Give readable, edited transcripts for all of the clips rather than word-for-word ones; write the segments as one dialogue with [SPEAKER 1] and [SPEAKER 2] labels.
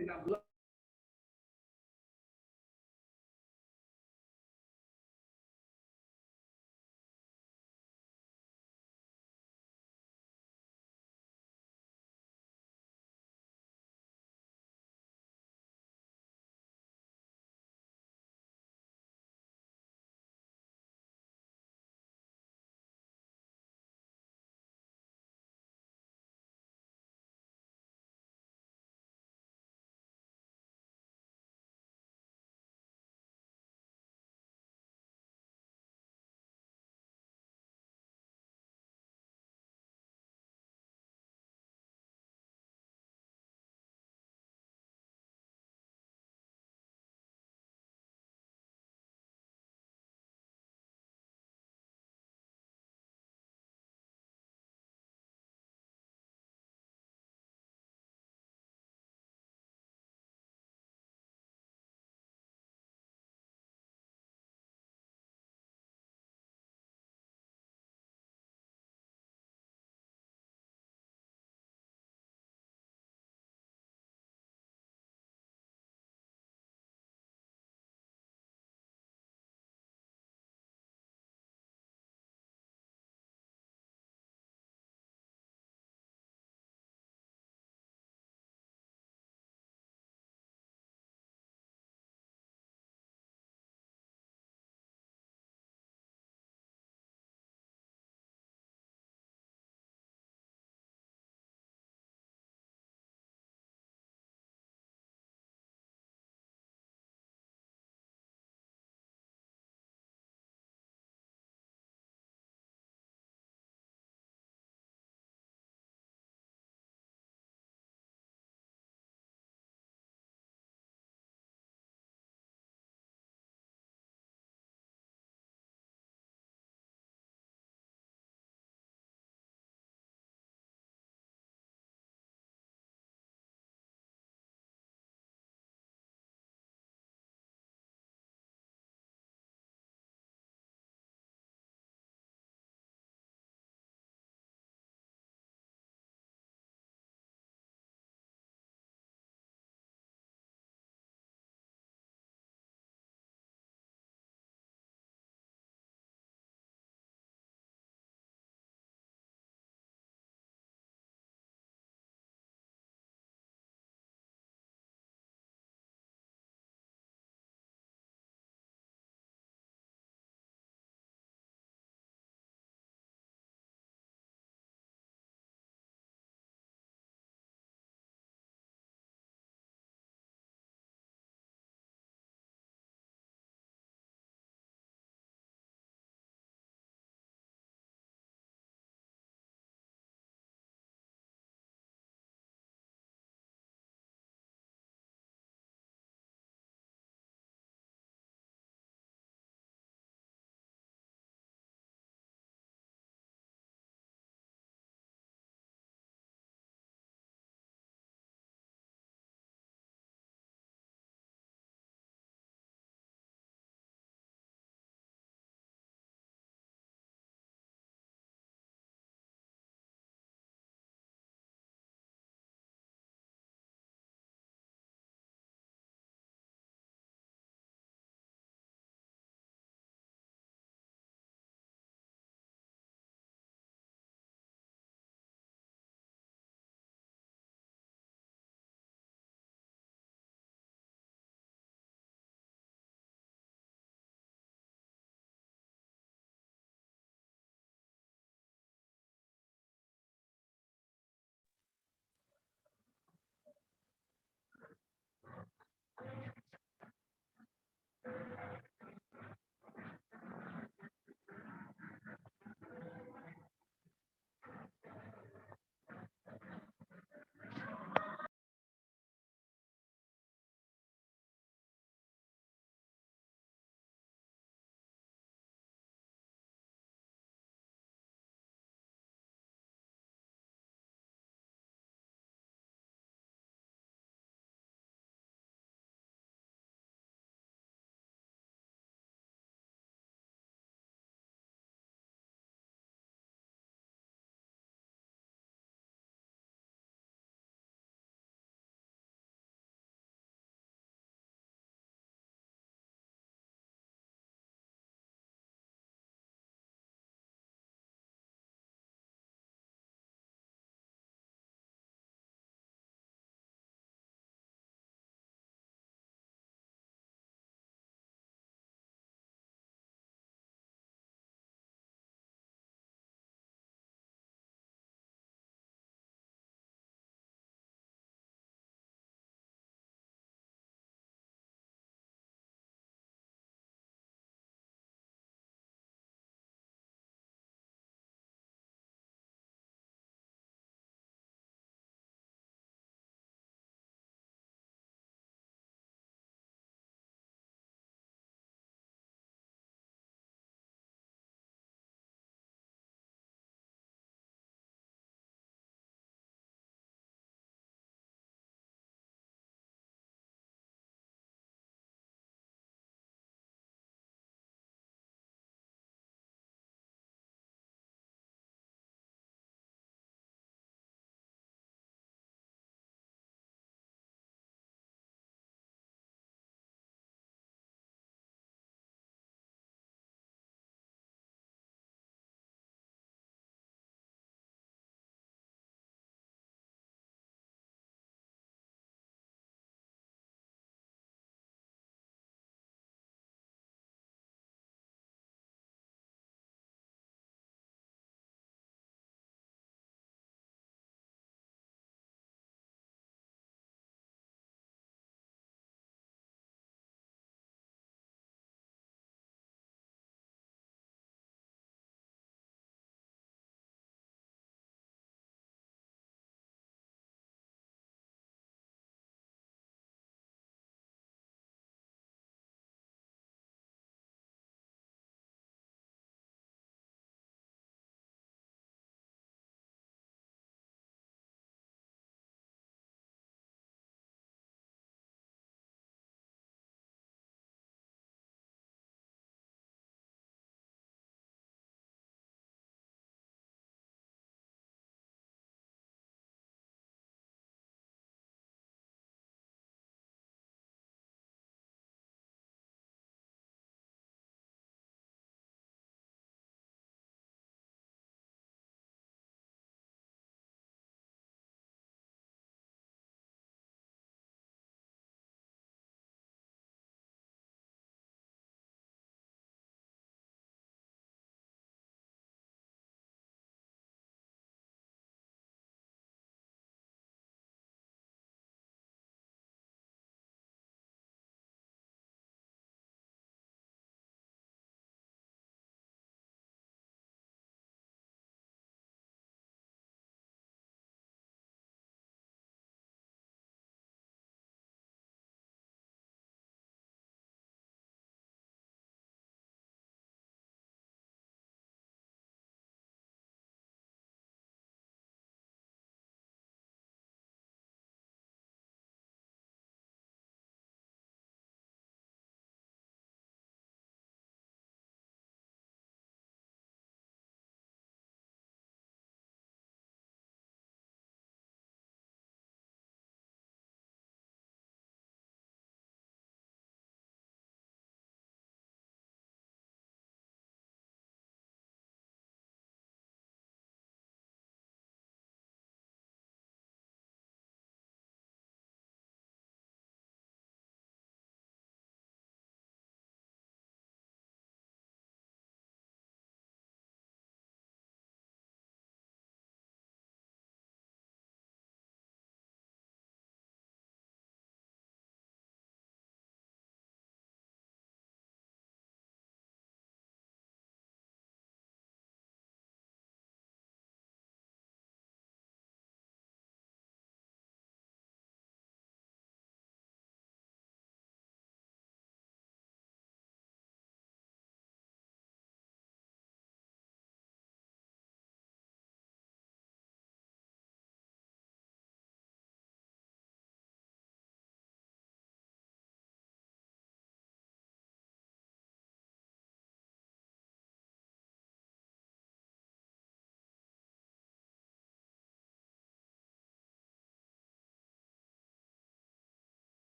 [SPEAKER 1] tidak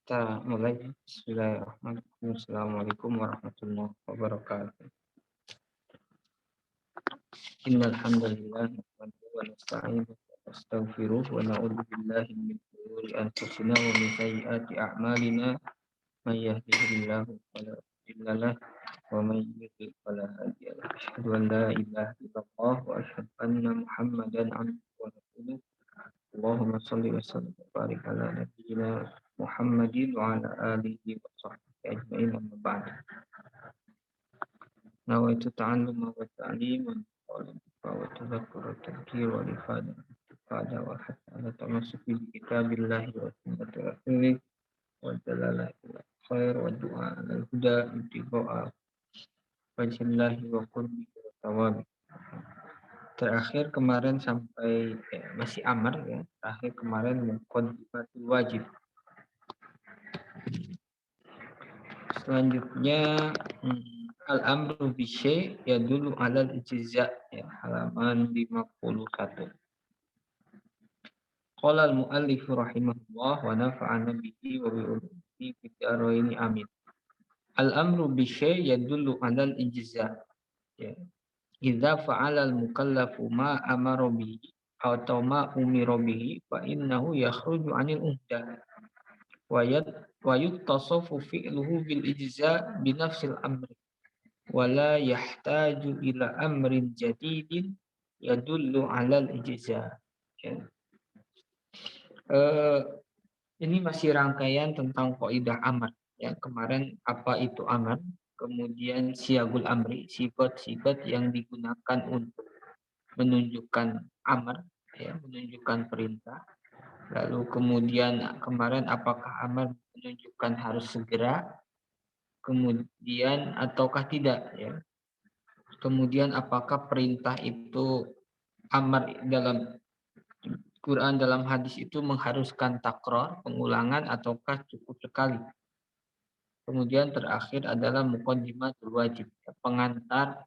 [SPEAKER 1] Kita mulai. Bismillahirrahmanirrahim. Assalamualaikum warahmatullahi wabarakatuh. Innal hamdalillah nahmaduhu wa nasta'inuhu wa nastaghfiruh wa na'udzu billahi min shururi anfusina wa min sayyiati a'malina. May yahdihillahu fala mudilla lahu wa may yudlil fala hadiya lahu. Asyhadu an la ilaha illallah wa asyhadu anna Muhammadan abduhu wa rasuluh. Allahumma shalli wa sallim wa barik ala nabiyyina Muhammadin wa ala alihi wa sahbihi ajma'in, amma ba'd. Nawaitu ta'allum wa ta'lim wa tadhakkur wa tadhkir wa ifada wa hatta ala tamassuki bi kitabillahi wa sunnati rasulih wa dalalati ila khair wa du'a ala huda ibtiqa'a wajhillahi wa qurbi wa tawabi. Terakhir kemarin sampai masih amar ya. Terakhir kemarin muqaddimatul wajib. Selanjutnya al-amru bisyai yadullu alal ijza ya, halaman 51. Qala al-muallif rahimahullah wa nafa'ana bihi wa bi ulumihi fid dharain amin. Al-amru bisyai yadullu alal ijza ya. Idza fa'ala al-mukallafu ma amara bihi atau ma umira bihi fa innahu yakhruju 'anil uhdah wa yuttasafu fi'luhu bil ijza bi nafsil amri wa la yahtaju ila amrin jadidin yadullu 'alal ijza. Ya. Ini masih rangkaian tentang kaidah amar. Ya, kemarin apa itu amar? Kemudian siagul amri, sifat-sifat yang digunakan untuk menunjukkan amar, ya, menunjukkan perintah. Lalu kemudian kemarin apakah amar menunjukkan harus segera, kemudian ataukah tidak, ya. Kemudian apakah perintah itu amar dalam Quran, dalam hadis itu mengharuskan takror, pengulangan, ataukah cukup sekali. Kemudian terakhir adalah muqaddimatul wajib, pengantar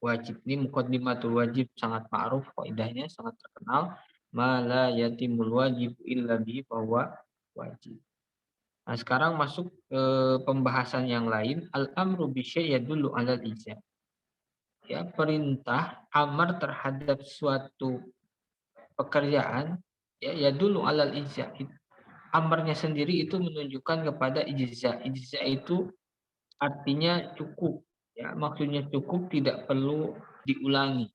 [SPEAKER 1] wajib. Ini muqaddimatul wajib sangat ma'ruf, kaidahnya sangat terkenal. Ma la yatimul wajib illa bihi bahwa wajib. Nah, sekarang masuk ke pembahasan yang lain. Al-amru bisyai yadullu alal ijab. Ya, perintah amar terhadap suatu pekerjaan ya dulu alal ijza. Amarnya sendiri itu menunjukkan kepada ijza. Ijza itu artinya cukup, ya, maksudnya cukup, tidak perlu diulangi.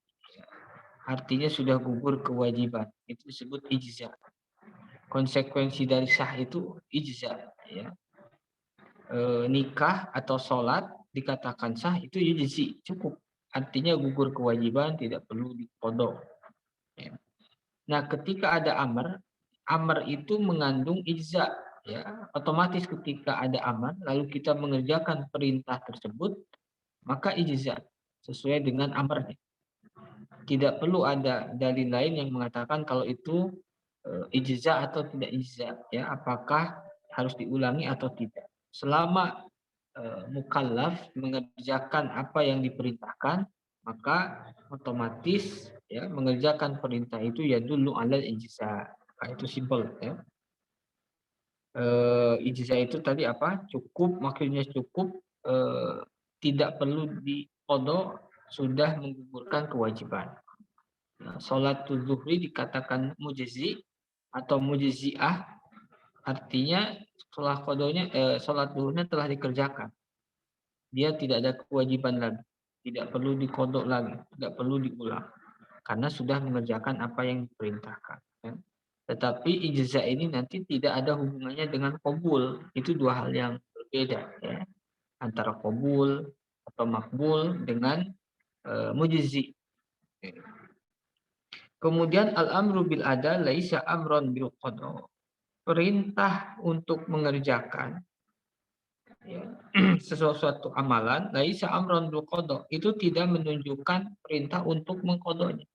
[SPEAKER 1] Artinya sudah gugur kewajiban. Itu disebut ijza. Konsekuensi dari sah itu ijza, ya. Nikah atau sholat dikatakan sah itu ijzi, cukup. Artinya gugur kewajiban, tidak perlu diqodho. Ya. Nah, ketika ada amar, amar itu mengandung ijza, ya. Otomatis ketika ada amar lalu kita mengerjakan perintah tersebut, maka ijza sesuai dengan amarnya. Tidak perlu ada dalil lain yang mengatakan kalau itu ijza atau tidak ijza, ya, apakah harus diulangi atau tidak. Selama mukallaf mengerjakan apa yang diperintahkan, maka otomatis ya mengerjakan perintah itu ya dulu alal ijza. Nah, itu simpel, ya. Ijza itu tadi apa? Cukup, maksudnya cukup, tidak perlu diqodho, sudah menggugurkan kewajiban. Nah, sholat zuhri dikatakan mujzi atau mujziah, artinya setelah kodonya sholat zuhurnya telah dikerjakan. Dia tidak ada kewajiban lagi, tidak perlu dikodok lagi, tidak perlu diulang, karena sudah mengerjakan apa yang diperintahkan. Ya. Tetapi ijza ini nanti tidak ada hubungannya dengan qabul. Itu dua hal yang berbeda, ya. Antara qabul atau makbul dengan mujzi. Kemudian al-amru bil ada laisa amron bil qada. Perintah untuk mengerjakan, ya, sesuatu amalan laisa amron bil qada, itu tidak menunjukkan perintah untuk mengqadanya.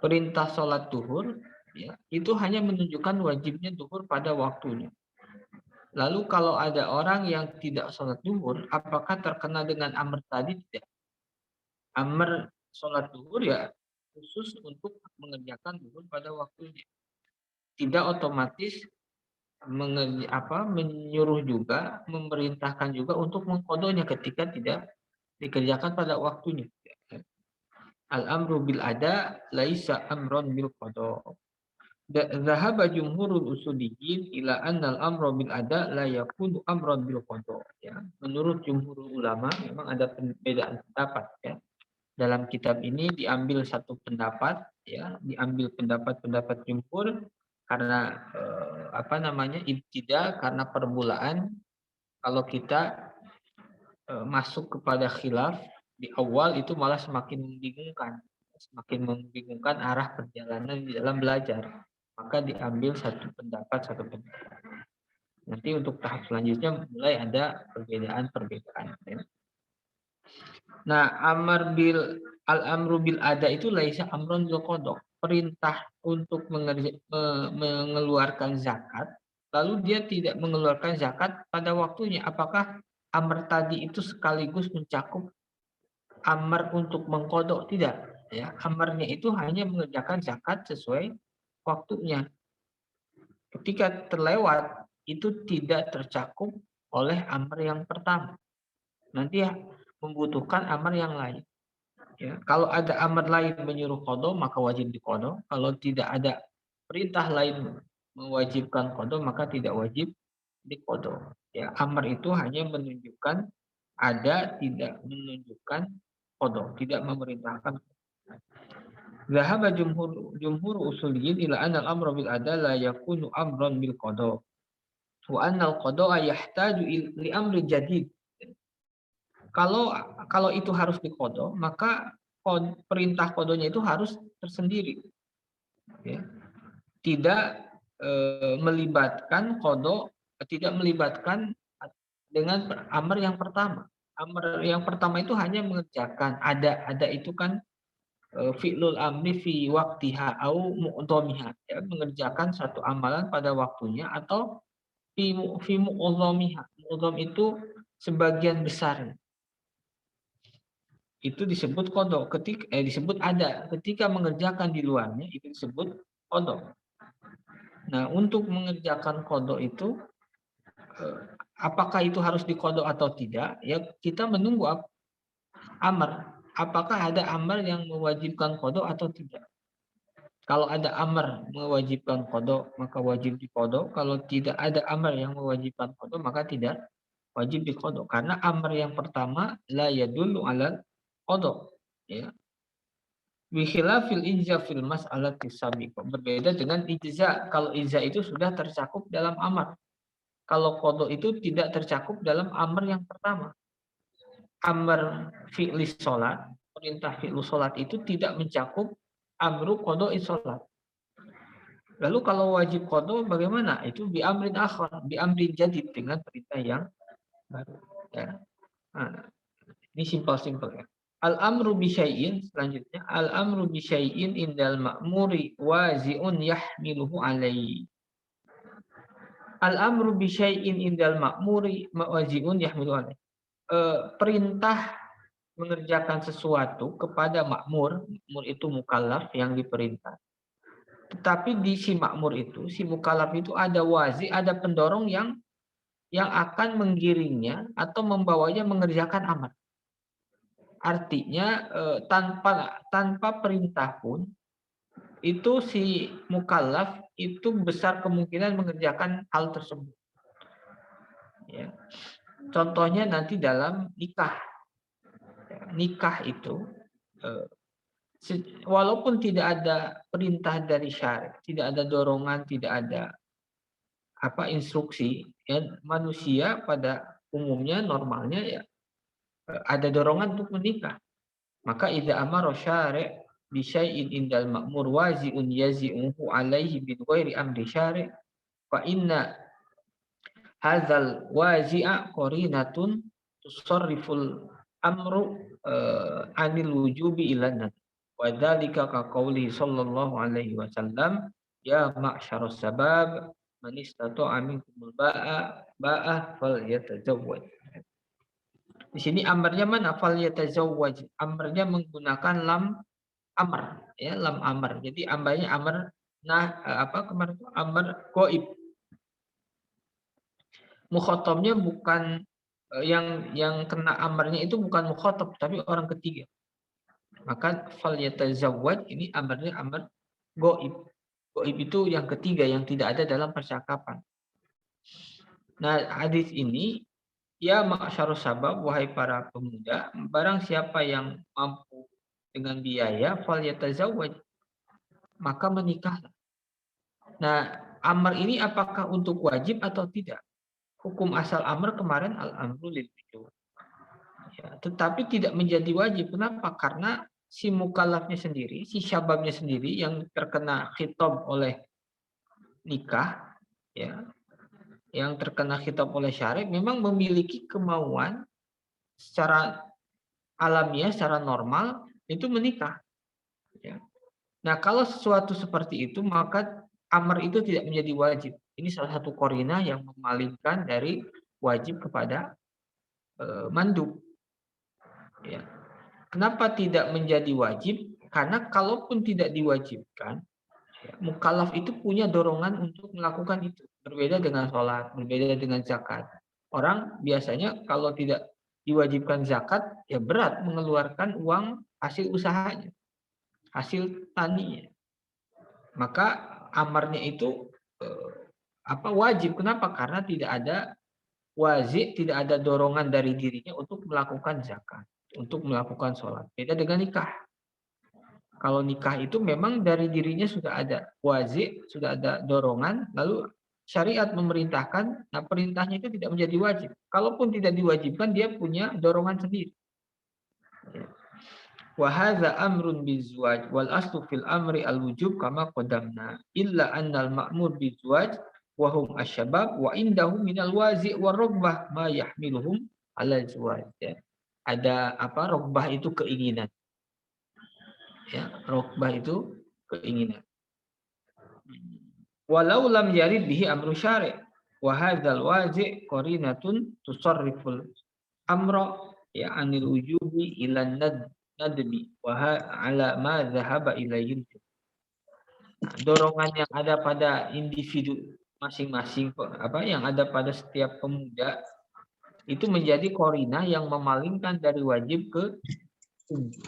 [SPEAKER 1] Perintah sholat duhur, ya, itu hanya menunjukkan wajibnya duhur pada waktunya. Lalu kalau ada orang yang tidak sholat duhur, apakah terkena dengan amr tadi? Tidak. Amr sholat duhur ya khusus untuk mengerjakan duhur pada waktunya. Tidak otomatis menyuruh juga, memerintahkan juga untuk mengqadanya ketika tidak dikerjakan pada waktunya. Al-amru bil ada laisa amron bil qada. Zahaba jumhurul usuliyin ila anna al-amra bil ada la yakunu amran bil qada. Ya, menurut jumhurul ulama memang ada perbedaan pendapat ya. Dalam kitab ini diambil satu pendapat ya, diambil pendapat jumhur karena ibtida, karena permulaan. Kalau kita masuk kepada khilaf di awal itu malah semakin membingungkan arah perjalanan di dalam belajar. Maka diambil satu pendapat. Nanti untuk tahap selanjutnya mulai ada perbedaan. Ya. Nah, al-amru bil ada itu laisa amrun bil qada. Perintah untuk mengeluarkan zakat, lalu dia tidak mengeluarkan zakat pada waktunya. Apakah amr tadi itu sekaligus mencakup amr untuk mengkodok? Tidak. Ya, amarnya itu hanya mengerjakan zakat sesuai waktunya. Ketika terlewat, itu tidak tercakup oleh amr yang pertama. Nanti membutuhkan amr yang lain. Ya, kalau ada amar lain menyuruh qada maka wajib diqada. Kalau tidak ada perintah lain mewajibkan qada maka tidak wajib diqada. Ya, amar itu hanya menunjukkan ada, tidak menunjukkan qada, tidak memerintahkan. Zahaba jumhur usuliyin ila anna al-amra bil ada la yakunu amran bil qada. Wa anna al-qada yahtaju li amri jadid. Kalau itu harus diqada, maka perintah qadanya itu harus tersendiri. Ya. Tidak melibatkan qada, tidak melibatkan dengan amr yang pertama. Amr yang pertama itu hanya mengerjakan, ada itu kan fi'lul amri fi waqtiha au mu'dhamiha, ya, mengerjakan satu amalan pada waktunya atau fi mu'dhamiha. Mu'dham itu sebagian besar. Itu disebut kodok. Disebut ada. Ketika mengerjakan di luarnya itu disebut kodok. Nah, untuk mengerjakan kodok itu apakah itu harus dikodok atau tidak? Ya, kita menunggu amar. Apakah ada amar yang mewajibkan kodok atau tidak? Kalau ada amar mewajibkan kodok, maka wajib dikodok. Kalau tidak ada amar yang mewajibkan kodok, maka tidak wajib dikodok. Karena amar yang pertama la yadullu ala kodok. Ya. Bikhilafil ijza fil mas'alati sabiqah. Berbeda dengan ijza. Kalau ijza itu sudah tercakup dalam amar. Kalau qada itu tidak tercakup dalam amar yang pertama. Amar fi'li sholat, perintah fi'lu sholat itu tidak mencakup amru qada'i sholat. Lalu kalau wajib qada bagaimana? Itu bi amrin akhar, bi amrin jadid, dengan perintah yang baru. Ya. Nah, ini simpel-simpel ya. Al-amru bisyai'in, selanjutnya al-amru bisyai'in indal ma'muri wazi'un yahmiluhu alaihi. Al-amru bisyai'in indal ma'muri wazi'un yahmiluhu alaihi. Perintah mengerjakan sesuatu kepada makmur itu mukallaf yang diperintah. Tetapi di si makmur itu, si mukallaf itu ada wazi, ada pendorong yang akan menggiringnya atau membawanya mengerjakan amar. Artinya tanpa perintah pun itu si mukallaf itu besar kemungkinan mengerjakan hal tersebut. Ya. Contohnya nanti dalam nikah. Ya, nikah itu walaupun tidak ada perintah dari syariat, tidak ada dorongan, tidak ada instruksi, ya, manusia pada umumnya normalnya ya ada dorongan untuk menikah. Maka idza amara syari' bi syai'in indal ma'mur wazi'un yazi'uhu alaihi bi ghairi amri syari' fa inna hadzal wazi'a qarinatun tusarriful amru anil wujubi ila nadb. Wa dzalika ka qauli sallallahu alaihi wasallam ya ma'syarus sabab man istata'a minkumul ba'ah falyatazawwaj. Di sini amarnya mana? Fal yatazawwaj. Amarnya menggunakan lam amar, ya, lam amar. Jadi amarnya amar kemarin itu amar goib. mukhatabnya bukan yang kena amarnya itu bukan mukhatab tapi orang ketiga. Maka falyatazawwaj ini amarnya amar goib. Goib itu yang ketiga yang tidak ada dalam percakapan. Nah, hadis ini ya ma'syarus sabab wahai para pemuda, barang siapa yang mampu dengan biaya falyatazawwaj, maka menikahlah. Nah, amar ini apakah untuk wajib atau tidak? Hukum asal amar kemarin al-amru lil wujub. Ya, tetapi tidak menjadi wajib. Kenapa? Karena si mukallafnya sendiri, si syababnya sendiri yang terkena khitab oleh nikah, ya, yang terkena khitab oleh syar'i memang memiliki kemauan secara alamiah, secara normal itu menikah. Ya. Nah, kalau sesuatu seperti itu maka amar itu tidak menjadi wajib. Ini salah satu korina yang memalingkan dari wajib kepada mandub. Ya. Kenapa tidak menjadi wajib? Karena kalaupun tidak diwajibkan, ya, mukallaf itu punya dorongan untuk melakukan itu. Berbeda dengan sholat, berbeda dengan zakat. Orang biasanya kalau tidak diwajibkan zakat, ya berat mengeluarkan uang hasil usahanya, hasil taninya. Maka amarnya itu wajib. Kenapa? Karena tidak ada wajib, tidak ada dorongan dari dirinya untuk melakukan zakat, untuk melakukan sholat. Beda dengan nikah. Kalau nikah itu memang dari dirinya sudah ada wajib, sudah ada dorongan, lalu syariat memerintahkan, nah perintahnya itu tidak menjadi wajib. Kalaupun tidak diwajibkan, dia punya dorongan sendiri. Wa hadza amrun bizwaj wal aslu fil amri al wujub kama qadamna illa anna al ma'mur bizwaj wa hum asyabab wa indahum minal wazi' war ragbah ma yahmiluhum ala zawaj. Ya. Ada apa? Ragbah itu keinginan. Ya, ragbah itu keinginan. Walau lam yarid bihi amru syari' wa hadzal wazi' qarinatun tusarriful amra ya anil wujubi ila nadbi wa ala ma dhahaba ilayhi. Dorongan yang ada pada individu masing-masing yang ada pada setiap pemuda itu menjadi korina yang memalingkan dari wajib ke sunnah.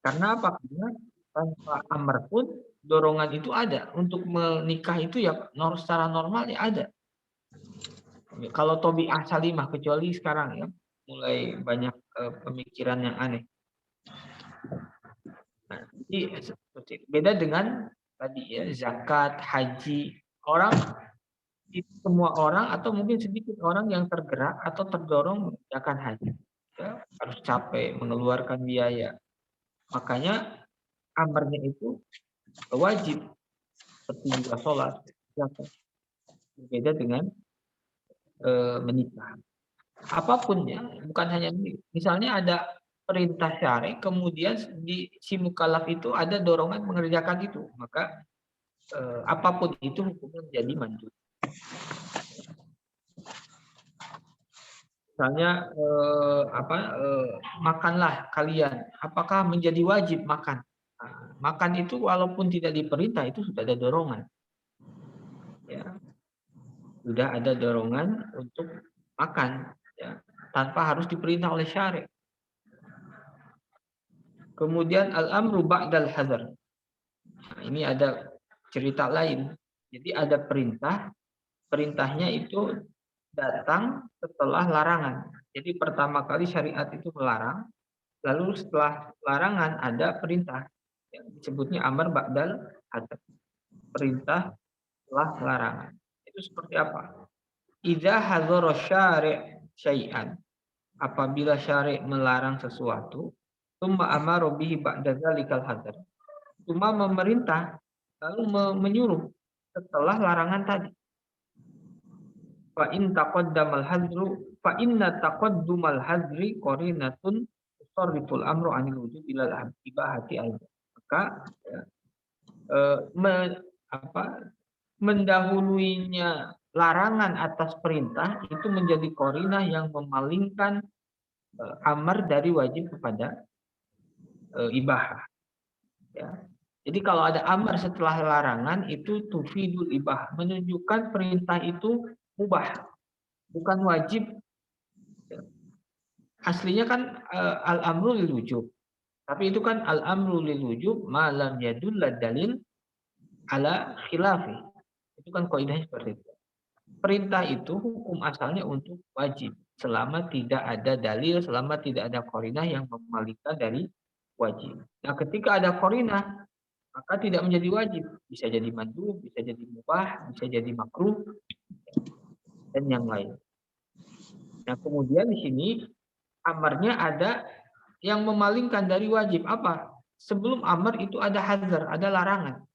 [SPEAKER 1] Karena apa? Karena tanpa amar pun dorongan itu ada untuk menikah itu ya secara normal ya ada. Kalau Tobi'ah Salimah kecuali sekarang ya mulai banyak pemikiran yang aneh. Nah, jadi beda dengan tadi ya zakat, haji, orang itu semua orang atau mungkin sedikit orang yang tergerak atau terdorong mengerjakan haji. Ya, harus capek mengeluarkan biaya. Makanya amarnya itu wajib seperti juga sholat, zakat. Berbeda dengan menikah. Apapun ya, bukan hanya menikah. Misalnya ada perintah syar'i, kemudian di si mukallaf itu ada dorongan mengerjakan itu, maka apapun itu hukumnya menjadi mandub. Misalnya makanlah kalian, apakah menjadi wajib makan? Nah, makan itu walaupun tidak diperintah itu sudah ada dorongan. Ya. Sudah ada dorongan untuk makan ya, tanpa harus diperintah oleh syari'. Kemudian al-amru ba'dal hadar. Nah, ini ada cerita lain. Jadi ada perintahnya itu datang setelah larangan. Jadi pertama kali syariat itu melarang, lalu setelah larangan ada perintah. Yang disebutnya amar ba'dal hadar. Perintah setelah larangan. Itu seperti apa? Idza hadzara syari' syai'an. Apabila syari' melarang sesuatu, tsumma amara bihi ba'da dzalikal hadar. Cuma memerintah lalu menyuruh setelah larangan tadi. Fa in taqaddamal hadru fa inna taqaddumal hadri qarinatun tusarriful amru anil wujub ila al-ibahati aidan. Maka mendahuluinya larangan atas perintah itu menjadi korinah yang memalingkan amar dari wajib kepada ibahah. Ya. Jadi kalau ada amar setelah larangan itu tufidul ibah, menunjukkan perintah itu mubah, bukan wajib. Aslinya kan al-amru lil wujub. Tapi itu kan al-amru lil wujub ma lam yadulla dalil ala khilafi. Itu kan kaidahnya seperti itu. Perintah itu hukum asalnya untuk wajib selama tidak ada dalil, selama tidak ada qarinah yang memalingkan dari wajib. Nah, ketika ada qarinah maka tidak menjadi wajib, bisa jadi mandub, bisa jadi mubah, bisa jadi makruh dan yang lain. Nah, kemudian di sini amarnya ada yang memalingkan dari wajib apa? Sebelum amar itu ada hazar, ada larangan.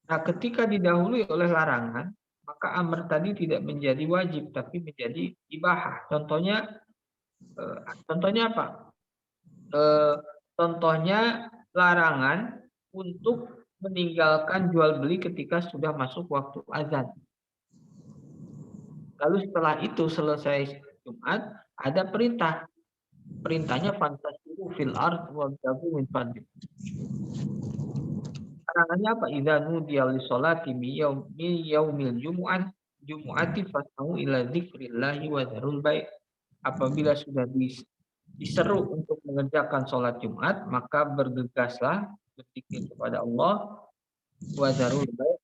[SPEAKER 1] Nah, ketika didahului oleh larangan, maka amar tadi tidak menjadi wajib tapi menjadi ibahah. Contohnya apa? Contohnya larangan untuk meninggalkan jual beli ketika sudah masuk waktu azan. Lalu setelah itu selesai Jumat, ada perintah. Perintahnya fantasiru fil ard wabtagu min fadli. Larangannya apa? Idza nudiya lis salati mi yaumil jumu'ati fasahu ila dzikrillahi wa dzarul bai'. Apabila sudah diseru untuk mengerjakan sholat Jumat, maka bergegaslah berzikir kepada Allah wa dzarul bai',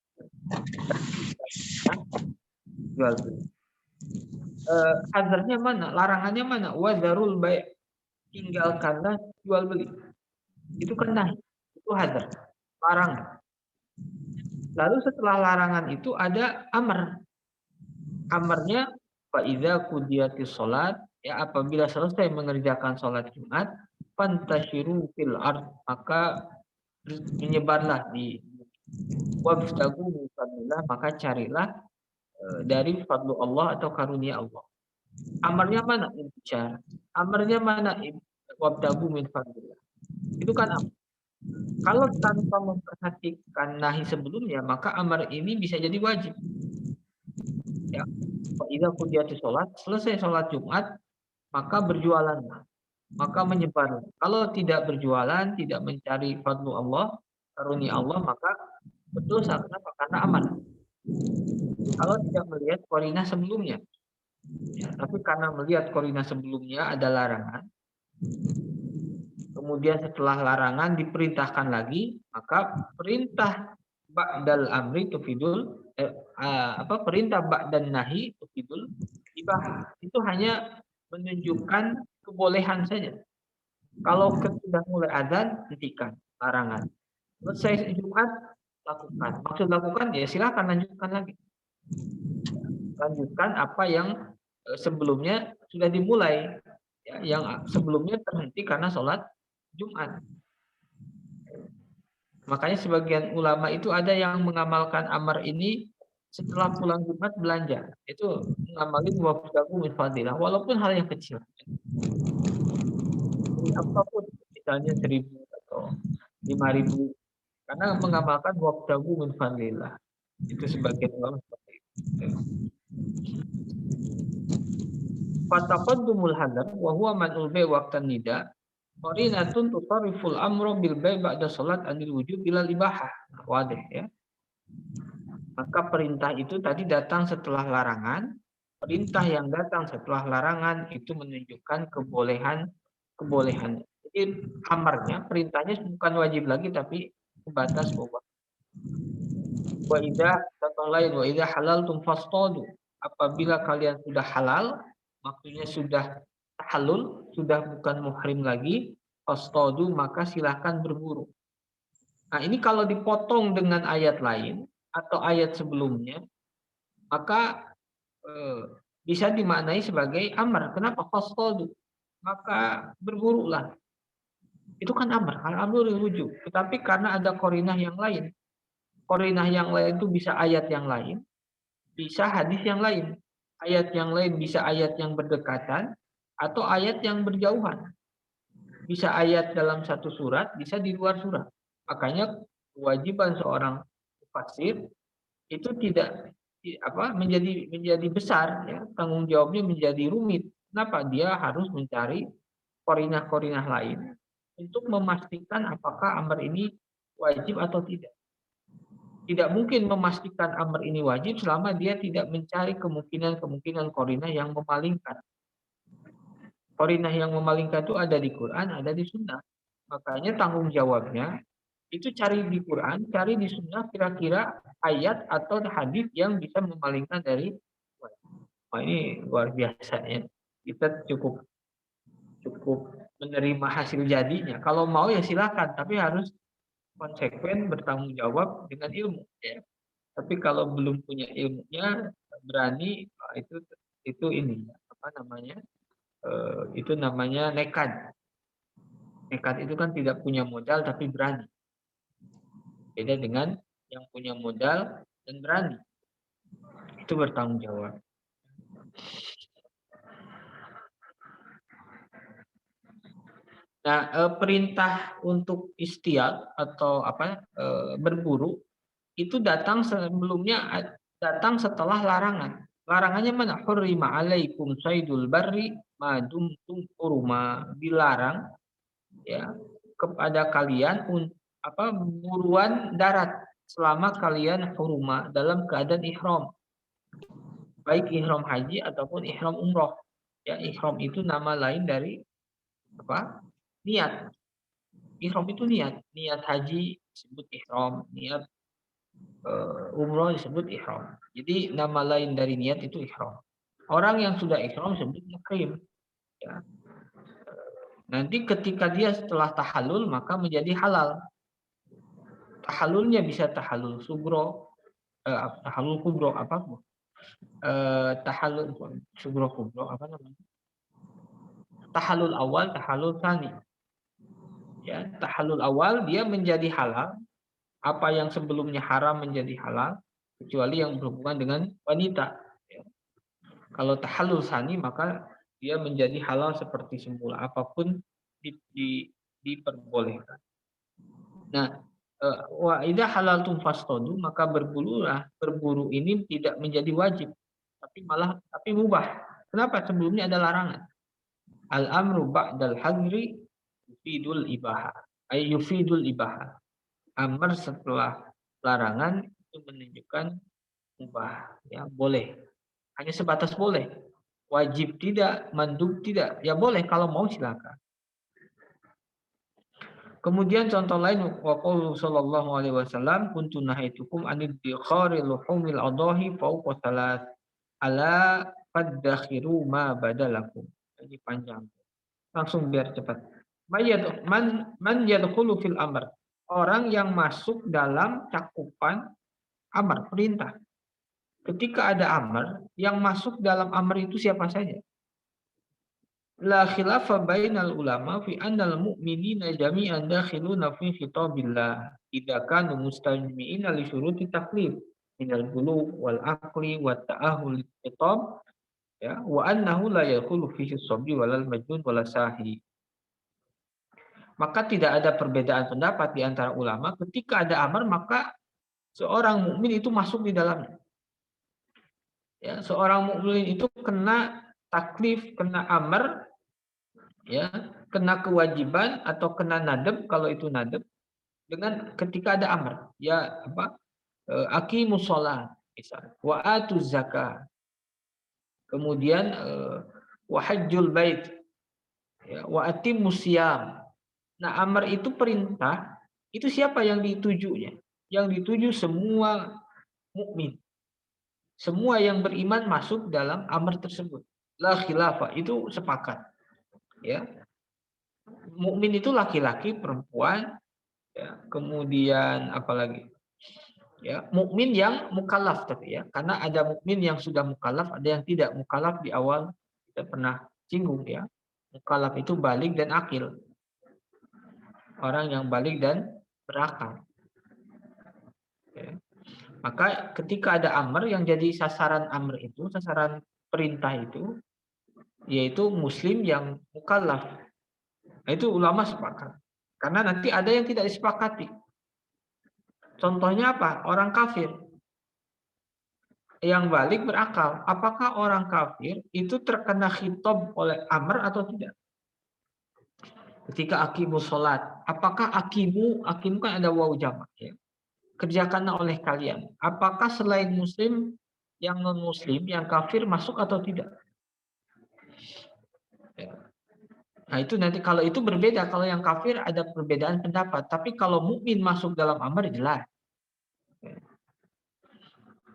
[SPEAKER 1] jual beli. Hazarnya mana? Larangannya mana? Wa dzarul bai', tinggalkanlah jual beli. Itu kan nahi, itu hazar, larangan. Lalu setelah larangan itu ada amar. Amarnya fa idza qudiyatis shalat, ya apabila selesai mengerjakan sholat Jumat, fantashiru fil ard, maka menyebarlah di wabtagu min fadlillah, maka carilah dari fadlu Allah atau karunia Allah. Amarnya mana? Intijar. Amarnya mana? Wabtagu min fadlillah. Itu kan amar. Kalau tanpa memperhatikan nahi sebelumnya, maka amar ini bisa jadi wajib. Ya, idza qudiyatis sholat, selesai sholat Jumat, maka berjualan, maka menyebar. Kalau tidak berjualan, tidak mencari fadlu Allah, karunia Allah, maka berdosa. Kenapa? Karena amar. Kalau tidak melihat qarinah sebelumnya, ya, tapi karena melihat qarinah sebelumnya ada larangan, kemudian setelah larangan diperintahkan lagi, maka perintah ba'dal amri tufidul perintah ba'dan nahi tufidul ibah. Itu hanya menunjukkan kebolehan saja. Kalau sudah mulai azan, hentikan larangan. Selesai Jumat, lakukan. Maksud lakukan ya silakan lanjutkan lagi. Lanjutkan apa yang sebelumnya sudah dimulai, ya, yang sebelumnya terhenti karena sholat Jumat. Makanya sebagian ulama itu ada yang mengamalkan amar ini setelah pulang Jumat belanja. Itu mengamalin wabtagu min fadilah, walaupun hal yang kecil. Apapun, misalnya 1.000 atau 5.000, karena mengamalkan wabtagu min fadlillah. Itu sebagian ulama seperti itu. Fataqaddumul hadar wa huwa man'ul bai' waqtan nida qarinatun tutariful amru bil bai' ba'da salat anil wujub ila ibahah. Wadih ya. Maka perintah itu tadi datang setelah larangan. Perintah yang datang setelah larangan itu menunjukkan kebolehan. Jadi amarnya, perintahnya bukan wajib lagi tapi sebatas mubah. Wa idza, contoh lain, wa idza halaltum fastadu. Apabila kalian sudah halal, maksudnya sudah tahallul, sudah bukan muhrim lagi, fastadu, maka silahkan berburu. Nah, ini kalau dipotong dengan ayat lain atau ayat sebelumnya, maka bisa dimaknai sebagai amar. Kenapa? Fastadu, maka berburulah. Itu kan amar, al-amru lil wujub. Tetapi karena ada qarinah yang lain. Qarinah yang lain itu bisa ayat yang lain, bisa hadis yang lain. Ayat yang lain bisa ayat yang berdekatan atau ayat yang berjauhan. Bisa ayat dalam satu surat, bisa di luar surat. Makanya kewajiban seorang mufassir itu tidak menjadi besar, ya, tanggung jawabnya menjadi rumit. Kenapa? Dia harus mencari qarinah-qarinah lain untuk memastikan apakah amar ini wajib atau tidak. Tidak mungkin memastikan amr ini wajib selama dia tidak mencari kemungkinan-kemungkinan qarinah yang memalingkan. Qarinah yang memalingkan itu ada di Quran, ada di Sunnah. Makanya tanggung jawabnya itu cari di Quran, cari di Sunnah kira-kira ayat atau hadis yang bisa memalingkan dari wajib. Wah, ini luar biasa ya. Kita cukup cukup menerima hasil jadinya. Kalau mau ya silakan, tapi harus konsekuen bertanggung jawab dengan ilmu ya. Tapi kalau belum punya ilmunya berani itu ini apa namanya? Itu namanya nekat. Nekat itu kan tidak punya modal tapi berani. Beda dengan yang punya modal dan berani. Itu bertanggung jawab. Nah, perintah untuk istiad atau berburu itu datang setelah larangan. Larangannya mana? Hurrima alaikum saydul barri ma dumtum huruma. Dilarang ya kepada kalian buruan darat selama kalian huruma dalam keadaan ihram. Baik ihram haji ataupun ihram umroh. Ya, ihram itu nama lain dari apa? Niat. Ihram itu niat. Niat haji disebut ihram, niat umroh disebut ihram. Jadi nama lain dari niat itu ihram. Orang yang sudah ihram disebut muhrim. Ya. Nanti ketika dia setelah tahallul maka menjadi halal. Tahallulnya bisa tahallul sugro, tahallul kubro apapun. Tahallul sugro kubro apa namanya? Tahallul awal, tahallul tsani. Ya, tahallul awal dia menjadi halal. Apa yang sebelumnya haram menjadi halal kecuali yang berhubungan dengan wanita. Ya. Kalau tahallul tsani maka dia menjadi halal seperti semula, apapun diperbolehkan. Nah, wa idza halaltum fastadu, maka berburu ini tidak menjadi wajib, tapi mubah. Kenapa? Sebelumnya ada larangan. Al amru ba'dal hadri yufidul ibaha. Amr setelah larangan itu menunjukkan mubah, ya boleh. Hanya sebatas boleh. Wajib tidak, mandub tidak. Ya boleh kalau mau silakan. Kemudian contoh lain waqulu sallallahu alaihi wasallam kuntu nahaitukum anid dikhari luhumil adahi fawqa salat ala fadakhiru ma badalakum. Ini panjang. Langsung biar cepat. Man yadkhulu fil amr. Orang yang masuk dalam cakupan amr, perintah. Ketika ada amr, yang masuk dalam amr itu siapa saja? La khilafa bainal ulama fi annal mu'minina jami'an dakhiluna fi khitabillah idza kanu mustajmi'ina li syuruti taklif minal bulugh wal aqli wat ta'ahul khitab ya wa annahu la yadkhulu fihi as-sabi walal majnun wala sahi. Maka tidak ada perbedaan pendapat di antara ulama ketika ada amar maka seorang mukmin itu masuk di dalamnya. Ya, seorang mukmin itu kena taklif, kena amar, ya, kena kewajiban atau kena nadab kalau itu nadab dengan ketika ada amar. Ya, aqimus shalah misalnya, wa atuz zakah. Kemudian wa hajjul bait, ya, wa atimmus syiyam. Nah, amar itu perintah, itu siapa yang ditujunya? Yang dituju semua mukmin. Semua yang beriman masuk dalam amar tersebut. La khilafah, itu sepakat. Ya. Mukmin itu laki-laki, perempuan, ya. Kemudian apalagi? Ya, mukmin yang mukallaf tapi ya. Karena ada mukmin yang sudah mukallaf, ada yang tidak mukallaf di awal kita pernah singgung ya. Mukallaf itu balik dan akil. Orang yang balik dan berakal. Ya. Maka ketika ada amr yang jadi sasaran amr itu, sasaran perintah itu, yaitu muslim yang mukallaf. Nah, itu ulama sepakat. Karena nanti ada yang tidak disepakati. Contohnya apa? Orang kafir. Yang balik berakal. Apakah orang kafir itu terkena khitab oleh amr atau tidak? Ketika aqimus sholat, apakah aqimu kan ada waw jamak ya. Kerjakanlah oleh kalian. Apakah selain muslim, yang non muslim, yang kafir masuk atau tidak? Ya. Nah itu nanti kalau itu berbeda, kalau yang kafir ada perbedaan pendapat. Tapi kalau mukmin masuk dalam amar jelas. Ya.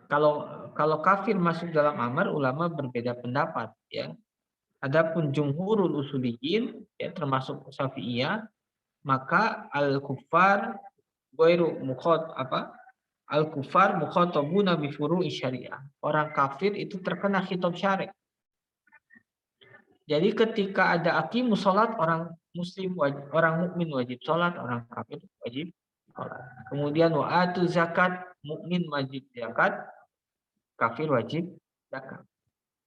[SPEAKER 1] Kalau kafir masuk dalam amar, ulama berbeda pendapat. Ya. Adapun jumhurul usuliyin, ya, termasuk Syafi'iyah, maka al-kuffar ghairu al-kufar mukhatabuna bi furu'i syariah. Orang kafir itu terkena khitab syari'. Jadi ketika ada aqimus salat, orang muslim wajib, orang mukmin wajib salat, orang kafir wajib salat. Kemudian wa atu zakat, mukmin wajib zakat, kafir wajib zakat.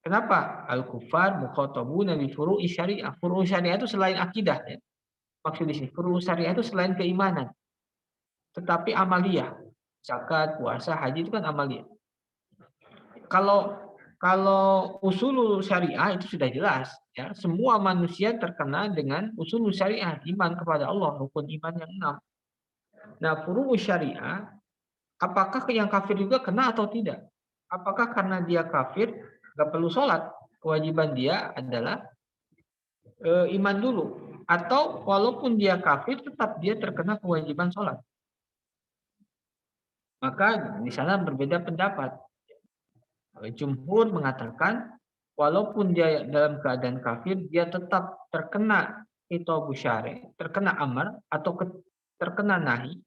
[SPEAKER 1] Kenapa? Al-kufar mukhatabuna bi furu'i syariah. Furu' syariah itu selain akidah ya. Maksud di sini furu' syariah itu selain keimanan, tetapi amaliyah. Zakat, puasa, haji itu kan amaliyah. Kalau usul syariah itu sudah jelas ya, semua manusia terkena dengan usul syariah, iman kepada Allah, rukun iman yang 6. Nah, furu' syariah, apakah yang kafir juga kena atau tidak? Apakah karena dia kafir nggak perlu sholat, kewajiban dia adalah iman dulu, atau walaupun dia kafir tetap dia terkena kewajiban sholat? Maka di sana berbeda pendapat. Jumhur mengatakan walaupun dia dalam keadaan kafir, dia tetap terkena khitabu syari', terkena amar atau terkena nahi.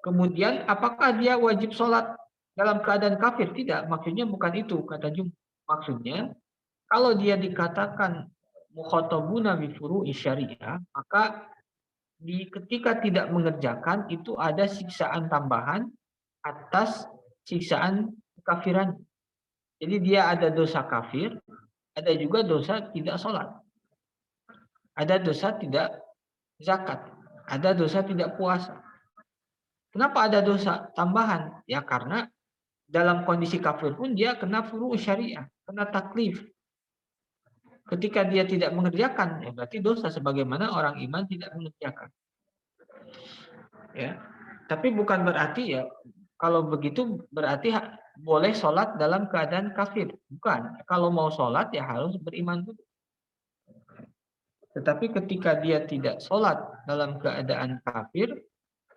[SPEAKER 1] Kemudian apakah dia wajib sholat dalam keadaan kafir? Tidak, maksudnya bukan itu kata Jumhur. Maksudnya kalau dia dikatakan mukhatabuna bi furu'i syariah, maka ketika tidak mengerjakan itu ada siksaan tambahan atas siksaan kekafiran. Jadi dia ada dosa kafir, ada juga dosa tidak sholat. Ada dosa tidak zakat, ada dosa tidak puasa. Kenapa ada dosa tambahan? Ya karena dalam kondisi kafir pun dia kena furu' syariah, kena taklif. Ketika dia tidak mengerjakan, ya berarti dosa sebagaimana orang iman tidak mengerjakan. Ya. Tapi bukan berarti ya kalau begitu berarti boleh sholat dalam keadaan kafir. Bukan. Kalau mau sholat ya harus beriman dulu. Tetapi ketika dia tidak sholat dalam keadaan kafir,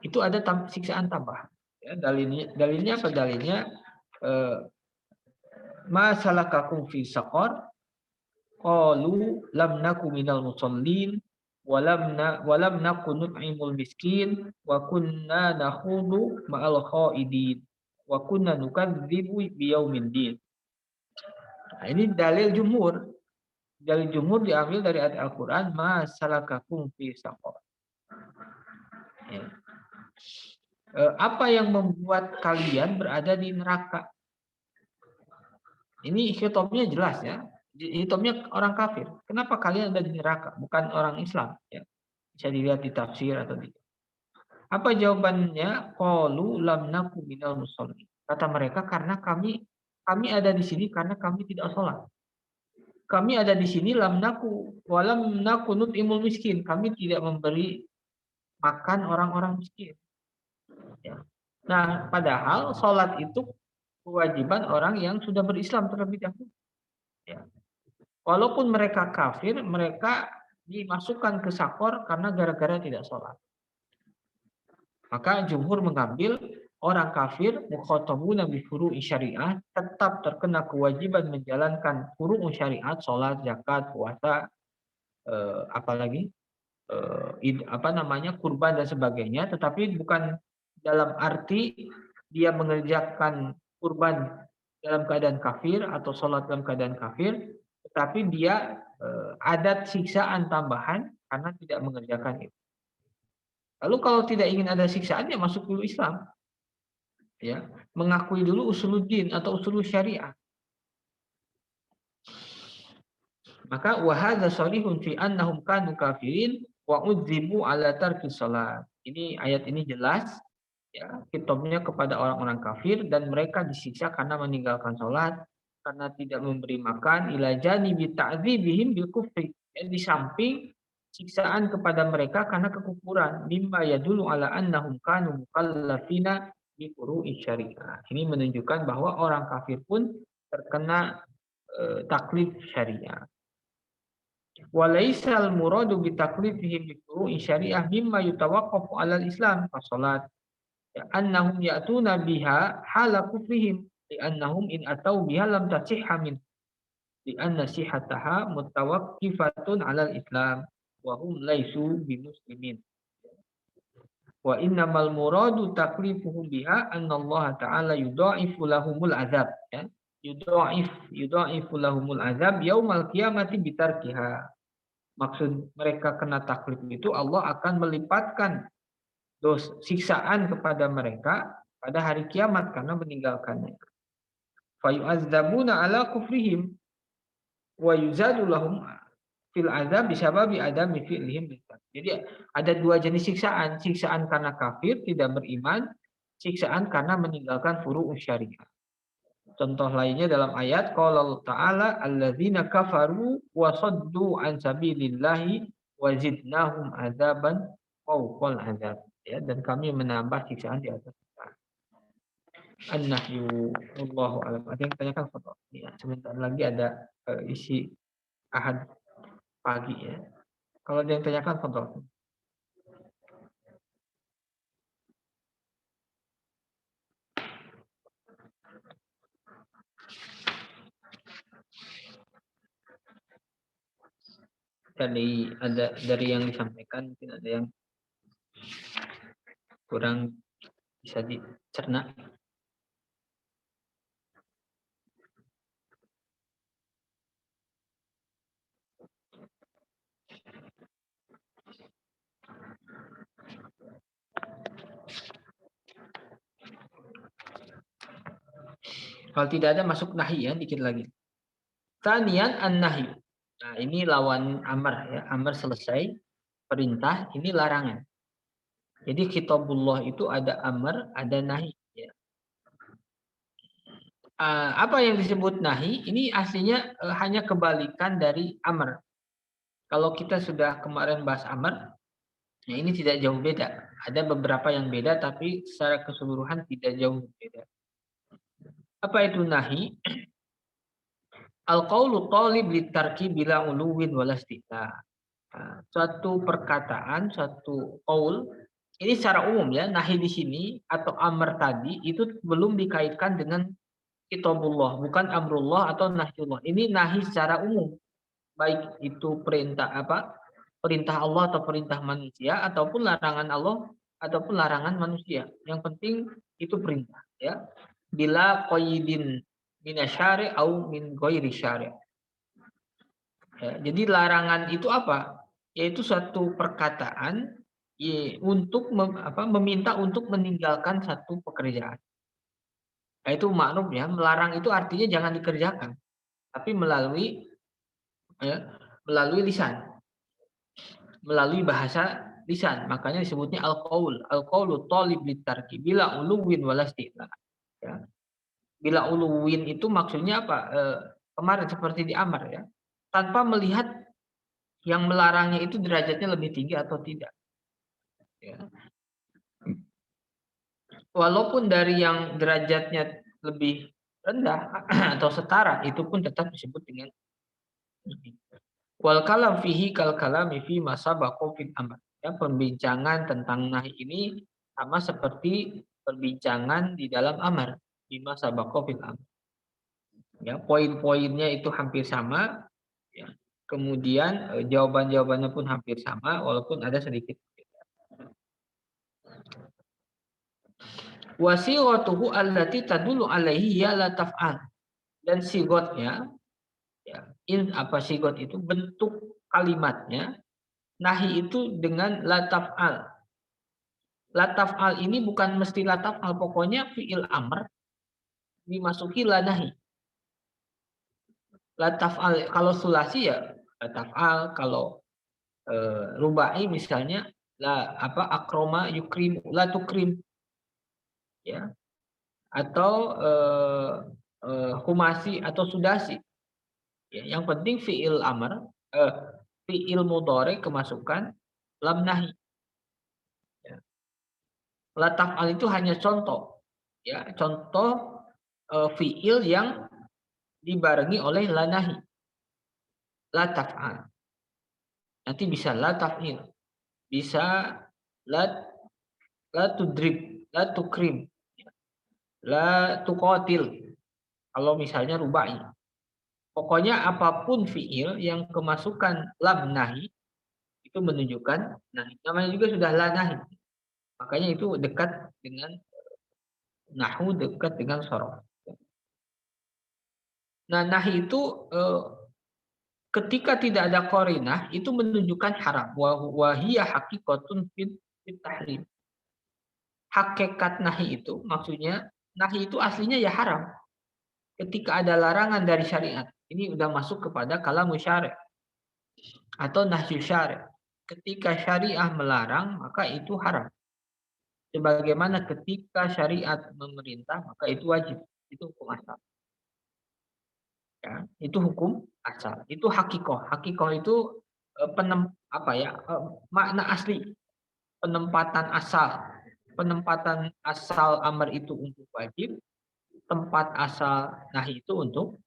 [SPEAKER 1] itu ada siksaan tambahan. Ya, dalilnya apa dalilnya? Ma salakakum fi saqar? Qalu lam naku minal musallin walam naku nut'imul miskin wa kunna nakhudu ma'al khaidin wa kunna nukadzibu biyaumiddin. Nah, ini dalil jumhur. Dalil jumhur diambil dari ayat Al-Qur'an, ma salakakum fi saqar. Ya. Apa yang membuat kalian berada di neraka? Ini khitabnya jelas ya. Khitabnya orang kafir. Kenapa kalian ada di neraka? Bukan orang Islam. Ya. Bisa dilihat di tafsir atau tidak. Apa jawabannya? Qalu lam naku minal musallin. Kata mereka karena kami ada di sini karena kami tidak sholat. Kami ada di sini lam naku walam naku nut'imul miskin. Kami tidak memberi makan orang-orang miskin. Ya. Nah, padahal sholat itu kewajiban orang yang sudah berislam terlebih dahulu. Ya. Walaupun mereka kafir, mereka dimasukkan ke sakor karena gara-gara tidak sholat. Maka jumhur mengambil orang kafir mukhatabuna bi furu'i syariah tetap terkena kewajiban menjalankan furu' syariat, sholat, zakat, puasa, apalagi kurban dan sebagainya, tetapi bukan dalam arti dia mengerjakan kurban dalam keadaan kafir atau sholat dalam keadaan kafir, tetapi dia ada siksaan tambahan karena tidak mengerjakan itu. Lalu kalau tidak ingin ada siksaan, ya masuk dulu Islam, ya mengakui dulu usuluddin atau usul syariah. Maka wahada sholihun fi annahum kanu kafirin wa udzibu ala tarki salat. Ini ayat ini jelas ya, kitabnya kepada orang-orang kafir dan mereka disiksa karena meninggalkan sholat, karena tidak memberi makan, ila janibi ta'dzibihim bil kufri. Di samping siksaan kepada mereka karena kekufuran, mimma yadullu ala annahum kanu mukallafina bi furu'i syariah. Ini menunjukkan bahwa orang kafir pun terkena taklif syariah. Walaisal muradu bi taklifihim bi furu'i syariah mimma yutawaqqafu 'ala al-islam fa salat annahum ya'tuna biha hala kufrihim li'annahum in atau biha lam tasihha min li'anna sihhataha mutawaqqifatun 'ala al-islam wa hum laisu bimuslimin wa innamal muradu taklifuhum biha anna Allah ta'ala yudha'ifu lahumul azab ya yudha'ifu lahumul azab yaumal qiyamati bitarkiha. Maksud mereka kena taklif itu Allah akan melipatkan siksaan kepada mereka pada hari kiamat karena meninggalkannya. Fayu'adzabuna ala kufrihim wa yuzadu lahum fil azab bisababi adami fi'lihim. Jadi ada dua jenis siksaan, siksaan karena kafir tidak beriman, siksaan karena meninggalkan furu'us syariah. Contoh lainnya dalam ayat qala ta'ala alladzina kafaru wa saddu an sabilillahi wa zidnahum adzaban fawqal azab. Ya, dan kami menambah siksaan di atas siksaan. An-nahyu wallahu a'lam. Ada yang tanyakan foto? Ya, sebentar lagi ada isi ahad pagi ya. Kalau ada yang tanyakan foto. Dari yang disampaikan mungkin ada yang kurang bisa dicerna. Kalau tidak ada masuk nahi ya, dikit lagi. Tanian an-nahi. Nah, ini lawan amar ya. Amar selesai, perintah, ini larangan. Jadi kitabullah itu ada amar, ada nahi ya. Apa yang disebut nahi? Ini aslinya hanya kebalikan dari amar. Kalau kita sudah kemarin bahas amar, nah ini tidak jauh beda. Ada beberapa yang beda tapi secara keseluruhan tidak jauh beda. Apa itu nahi? Al-qaulu talib litarki bila uluwin walastita. Suatu perkataan, suatu qaul, ini secara umum ya, nahi di sini atau amr tadi itu belum dikaitkan dengan kitabullah, bukan amrullah atau nahyullah. Ini nahi secara umum. Baik itu perintah perintah Allah atau perintah manusia ataupun larangan Allah ataupun larangan manusia. Yang penting itu perintah ya. Bila qaidin minasyari au min ghairi syari'. Ya, jadi larangan itu apa? Yaitu suatu perkataan untuk meminta untuk meninggalkan satu pekerjaan. Nah, itu maklum ya, melarang itu artinya jangan dikerjakan, tapi melalui lisan, melalui bahasa lisan. Makanya disebutnya al-qaul. Al-qaulu talib litarki bila uluwin walastila. Ya. Bila uluwin itu maksudnya apa? Kemarin seperti di amar ya. Tanpa melihat yang melarangnya itu derajatnya lebih tinggi atau tidak. Ya. Walaupun dari yang derajatnya lebih rendah atau setara, itu pun tetap disebut dengan wal kalam fihi kal kalami fi masabaqo fil amr. Ya, pembincangan tentang nahi ini sama seperti perbincangan di dalam amar di masabaqo fil amr. Ya, poin-poinnya itu hampir sama. Ya. Kemudian jawaban-jawabannya pun hampir sama, walaupun ada sedikit. Wasighatuhu allati tadullu alaihi ya la taf'al. Dan sigotnya ya, sigot itu bentuk kalimatnya nahi itu dengan la taf'al. La taf'al ini bukan mesti la taf'al, pokoknya fi'il amr dimasuki la nahi. La taf'al kalau sulasi ya la taf'al, kalau rubai misalnya la akroma yukrim la tukrim ya, atau humasi atau sudasi ya, yang penting fiil amr fi'il mudhari kemasukan lam nahi. Ya. La taf'al itu hanya contoh, ya, contoh fi'il yang dibarengi oleh la nahi. La taf'al. Nanti bisa la taf'il, bisa la la tudrib, la tukrim, la tuqatil. Kalau misalnya rubai. Pokoknya apapun fi'il yang kemasukan lam nahi itu menunjukkan nahi. Namanya juga sudah la nahi. Makanya itu dekat dengan nahu, dekat dengan sorof. Nah, nahi itu ketika tidak ada qarinah itu menunjukkan haram. Wa hiya haqiqatun fit tahrim. Hakikat nahi itu maksudnya nahi itu aslinya ya haram. Ketika ada larangan dari syariat, ini udah masuk kepada kalamu syari' atau nahyu syari'. Ketika syariah melarang, maka itu haram. Sebagaimana ketika syariat memerintah, maka itu wajib. Itu hukum asal. Ya, itu hukum asal. Itu hakikoh. Hakikoh itu makna asli, penempatan asal. Penempatan asal amar itu untuk wajib, tempat asal nahi itu untuk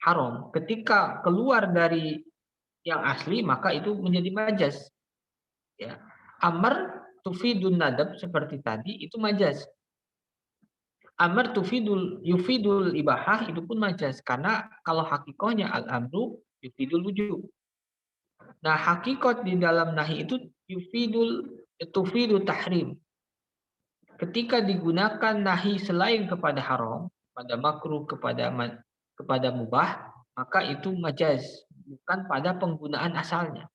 [SPEAKER 1] haram. Ketika keluar dari yang asli, maka itu menjadi majas. Ya. Amar tufidun nadab seperti tadi itu majas. Amar yufidul ibahah itu pun majas karena kalau hakikohnya al-amru yufidul wujub. Nah, hakikat di dalam nahi itu tufidu tahrim. Ketika digunakan nahi selain kepada haram, pada makruh, kepada mubah, maka itu majaz, bukan pada penggunaan asalnya.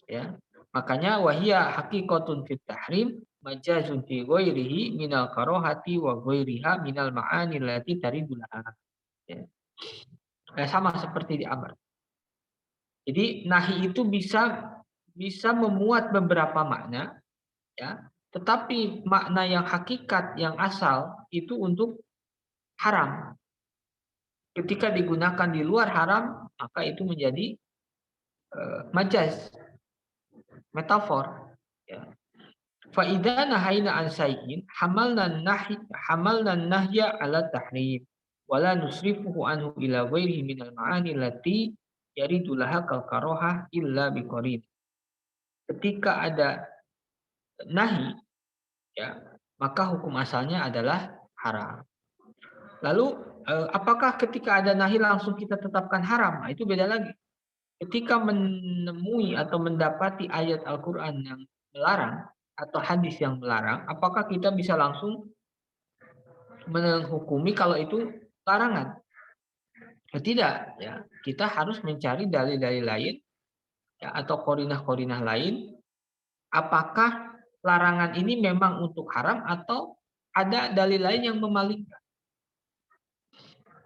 [SPEAKER 1] Ya. Makanya wahia haqiqatun fit tahrim majazun fi ghairihi minal karohati wa ghairiha minal ma'ani allati taridulaha. Ya. Sama seperti di amr. Jadi nahi itu bisa memuat beberapa makna, ya. Tetapi makna yang hakikat, yang asal itu untuk haram. Ketika digunakan di luar haram, maka itu menjadi majaz, metafor. Ya. Fa idza nahayna an sayyin hamalna nahya ala tahrim wala nusrifuhu anhu ila ghairihi minal ma'ani allati yaridu laha kal karohah illa biqarin. Ketika ada nahi, ya, maka hukum asalnya adalah haram. Lalu apakah ketika ada nahi langsung kita tetapkan haram? Nah, itu beda lagi. Ketika menemui atau mendapati ayat Al-Quran yang melarang atau hadis yang melarang, apakah kita bisa langsung menghukumi kalau itu larangan? Tidak, ya. Kita harus mencari dalil-dalil lain, ya, atau korinah-korinah lain. Apakah larangan ini memang untuk haram atau ada dalil lain yang memalingkan?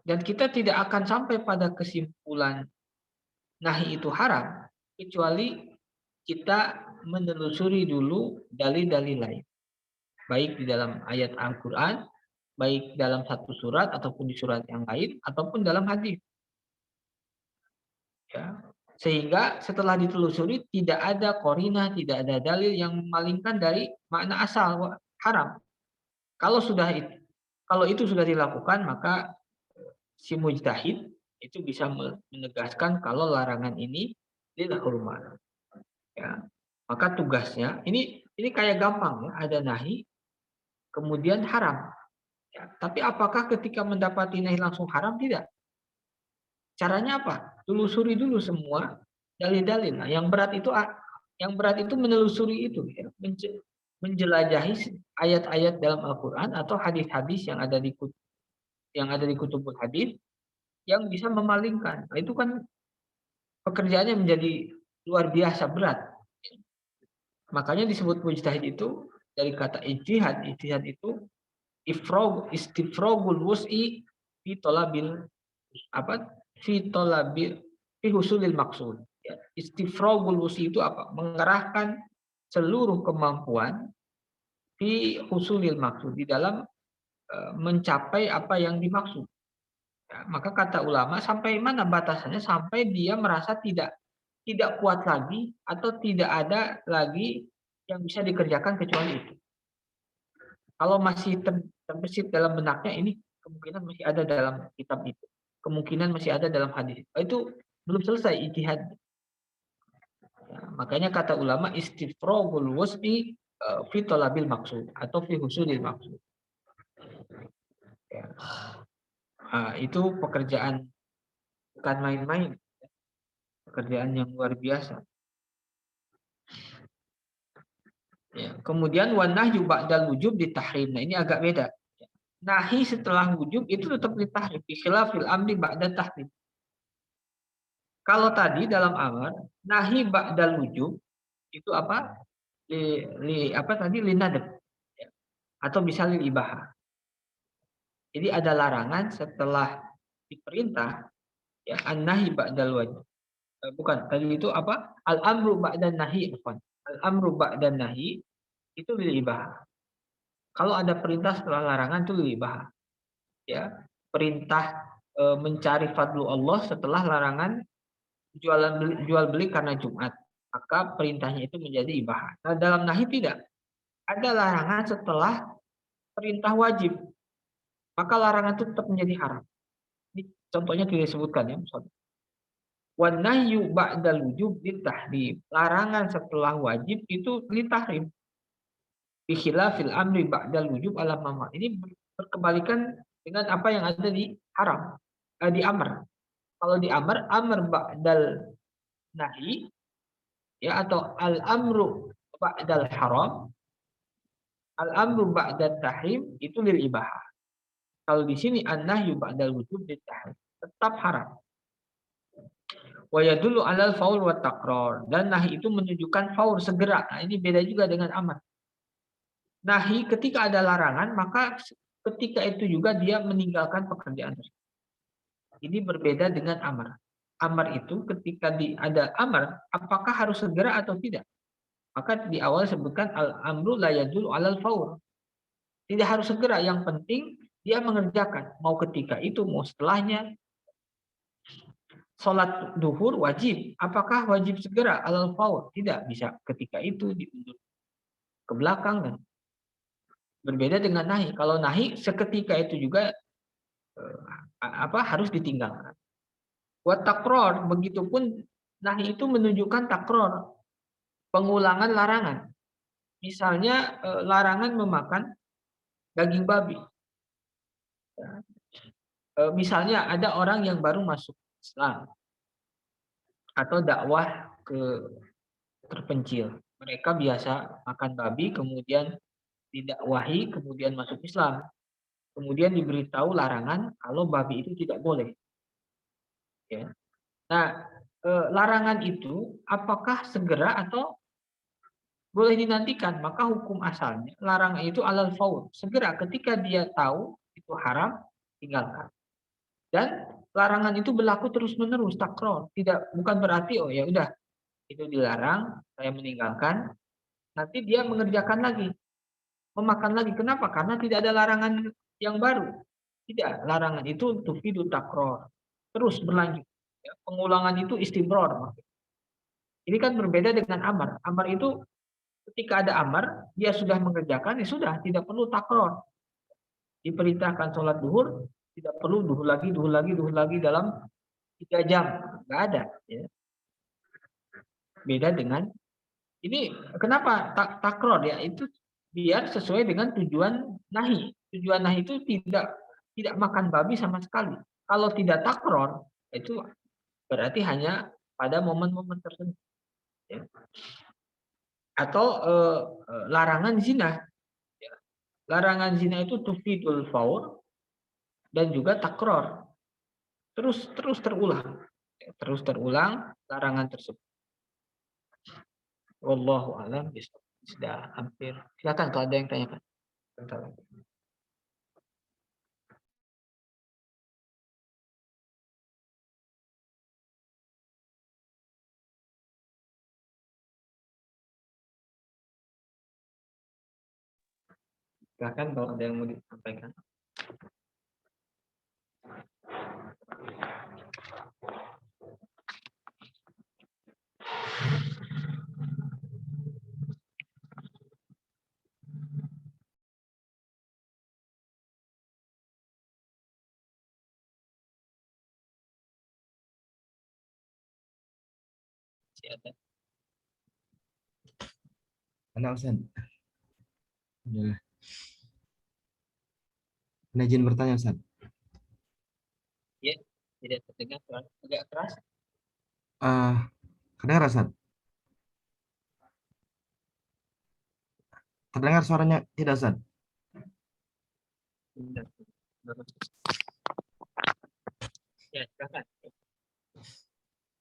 [SPEAKER 1] Dan kita tidak akan sampai pada kesimpulan nahi itu haram kecuali kita menelusuri dulu dalil-dalil lain. Baik di dalam ayat Al-Quran, baik dalam satu surat ataupun di surat yang lain, ataupun dalam hadis. Ya. Sehingga setelah ditelusuri tidak ada qarinah, tidak ada dalil yang memalingkan dari makna asal haram. Kalau itu sudah dilakukan, maka si mujtahid itu bisa menegaskan kalau larangan ini lil hurmah. Ya. Maka tugasnya ini kayak gampang, ya, ada nahi kemudian haram. Ya. Tapi apakah ketika mendapati nahi langsung haram? Tidak. Caranya apa? Telusuri dulu semua dalil-dalil. Nah, yang berat itu menelusuri itu, ya. Menjelajahi ayat-ayat dalam Al-Quran atau hadis-hadis yang ada di kutubul hadis yang bisa memalingkan. Nah, itu kan pekerjaannya menjadi luar biasa berat. Makanya disebut mujtahid itu dari kata ijtihad. Ijtihad itu istifrogul wus'i fi talabil fi husulil maksud. Ya, istifrogul wus'i itu apa? Mengerahkan seluruh kemampuan fi husulil maksud, di dalam mencapai apa yang dimaksud. Ya, maka kata ulama sampai mana batasannya? Sampai dia merasa tidak tidak kuat lagi atau tidak ada lagi yang bisa dikerjakan kecuali itu. Kalau masih terbesit dalam benaknya, ini kemungkinan masih ada dalam kitab itu. Kemungkinan masih ada dalam hadis. Itu belum selesai ijtihad. Ya, makanya kata ulama istifrogul wus'i fi talabil maksud atau fi husudil maksud. Ya. Nah, itu pekerjaan bukan main-main, pekerjaan yang luar biasa. Ya. Kemudian wanahyu ba'dal wujub ditahrim. Nah, ini agak beda. Nahi setelah wujub itu tetap ditahrim. Khilafil amri ba'da tahrim. Kalau tadi dalam amar nahi ba'dal wujub itu apa? Apa tadi linadab ya. Atau bisa lil ibahah. Jadi ada larangan setelah diperintah ya an-nahi ba'dal wajib. Bukan, tadi itu apa? Al-amru ba'dan nahi, bukan. Al-amru ba'dan nahi itu lil ibahah. Kalau ada perintah setelah larangan itu lil ibahah. Ya. Perintah mencari fadlu Allah setelah larangan jual beli karena Jumat. Maka perintahnya itu menjadi ibahah. Nah, dalam nahi tidak. Ada larangan setelah perintah wajib. Maka larangan itu tetap menjadi haram. Ini contohnya tidak disebutkan ya. Wan nahyu ba'dal wujub ditahrim. Larangan setelah wajib itu ditahrim. Bi khilafil amri ba'dal wujub ala mama. Ini berkebalikan dengan apa yang ada di haram, di amr. Kalau di amr, amr ba'dal nahi ya atau al amru ba'dal haram, al amru ba'dal tahrim itu lil ibahah. Kalau di sini an-nahyu ba'dal wujub ditahrim. Tetap haram. Wa yadullu 'alal faul wa takror, dan nahi itu menunjukkan faul segera. Nah, ini beda juga dengan amar. Nahi ketika ada larangan, maka ketika itu juga dia meninggalkan pekerjaan tersebut. Ini berbeda dengan amar. Amar itu ketika ada amar, apakah harus segera atau tidak? Maka di awal sebutkan al-amru la yadullu 'alal faul. Tidak harus segera, yang penting dia mengerjakan. Mau ketika itu, mau setelahnya. Sholat duhur wajib. Apakah wajib segera alal faur? Tidak, bisa ketika itu diundur ke belakang kan. Berbeda dengan nahi. Kalau nahi seketika itu juga harus ditinggalkan. Buat takror, begitupun nahi itu menunjukkan takror, pengulangan larangan. Misalnya larangan memakan daging babi. Misalnya ada orang yang baru masuk Islam atau dakwah ke terpencil. Mereka biasa makan babi, kemudian didakwahi, kemudian masuk Islam. Kemudian diberitahu larangan kalau babi itu tidak boleh. Ya. Nah, larangan itu apakah segera atau boleh dinantikan? Maka hukum asalnya larangan itu alal faur. Segera ketika dia tahu itu haram, tinggalkan. Dan larangan itu berlaku terus-menerus, takror. Bukan berarti oh ya udah itu dilarang, saya meninggalkan, nanti dia mengerjakan lagi, memakan lagi. Kenapa? Karena tidak ada larangan yang baru. Tidak, larangan itu tufidu takror. Terus berlanjut. Ya, pengulangan itu istimror. Ini kan berbeda dengan amar. Amar itu ketika ada amar, dia sudah mengerjakan, ya sudah, tidak perlu takror. Diperintahkan sholat duhur, tidak perlu duhur lagi dalam 3 jam. Nggak ada. Ya. Beda dengan, ini kenapa takror ya? Itu biar sesuai dengan tujuan nahi. Tujuan nahi itu tidak makan babi sama sekali. Kalau tidak takror, itu berarti hanya pada momen-momen tertentu. Ya. Atau larangan zina. Ya. Larangan zina itu tufidul faur dan juga takror. Terus terulang. Ya, terus terulang larangan tersebut. Wallahu a'lam bishawab. Sudah hampir. Silakan kalau ada yang tanyakan. Bentar. Silakan kalau ada yang mau disampaikan. Masih ada.
[SPEAKER 2] Ada Ustaz. Ya. Ada izin bertanya Ustaz.
[SPEAKER 1] Ya, tidak terdengar agak keras.
[SPEAKER 2] Kedengar Ustaz? Terdengar suaranya tidak Ustaz?
[SPEAKER 1] Benar. Ya, silakan.